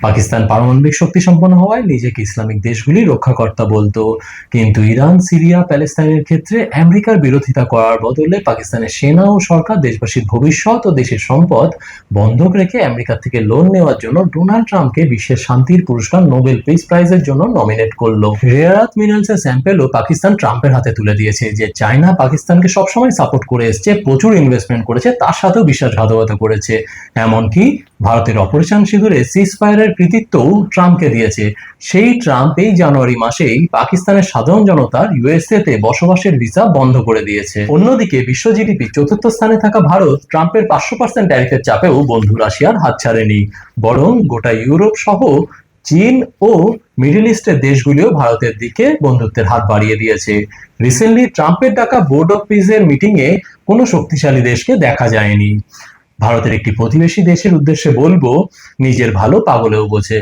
পাকিস্তান পারমাণবিক শক্তি সম্পন্ন হওয়ায় নিজেকে ইসলামিক দেশগুলি রক্ষাকর্তা বলতো, কিন্তু ইরান, সিরিয়া, প্যালেস্তাইনের ক্ষেত্রে আমেরিকার বিরোধিতা করার বদলে পাকিস্তানের সেনা ও সরকার দেশবাসীর ভবিষ্যৎ ও দেশের সম্পদ বন্ধক রেখে আমেরিকা থেকে লোন নেওয়ার জন্য ডোনাল্ড ট্রাম্পকে বিশ্বের শান্তির পুরস্কার নোবেল পিস প্রাইজের জন্য নমিনেট করলো। রেয়ার আর্থ মিনারেলসের স্যাম্পেলও পাকিস্তান ট্রাম্পের হাতে তুলে দিয়েছে। যে চায়না পাকিস্তানকে সবসময় সাপোর্ট করে এসছে, প্রচুর ইনভেস্টমেন্ট করেছে, তার সাথেও বিশ্বাসঘাতকতা করেছে। এমনকি ভারতের অপারেশন সিঁদুরে সিজ ফায়ারের কৃতিত্বও ট্রাম্পকে দিয়েছে। সেই ট্রাম্প এই জানুয়ারি মাসেই পাকিস্তানের সাধারণ জনতার ইউএসএ তে বসবাসের ভিসা বন্ধ করে দিয়েছে। অন্যদিকে বিশ্ব জিডিপি চতুর্থ স্থানে থাকা ভারত ট্রাম্পের 500% ট্যারিফের চাপেও বন্ধু রাশিয়ার হাত ছাড়েনি, বরং গোটা ইউরোপ সহ চীন ও মিডল ইস্টের দেশগুলিও ভারতের দিকে বন্ধুত্বের হাত বাড়িয়ে দিয়েছে। রিসেন্টলি ট্রাম্পের ডাকা বোর্ড অফ পিসের মিটিং এ কোনো শক্তিশালী দেশকে দেখা যায়নি। ভারতের একটি প্রতিবেশী দেশের উদ্দেশ্যে বলবো, নিজের ভালো পাগলেও বোঝে।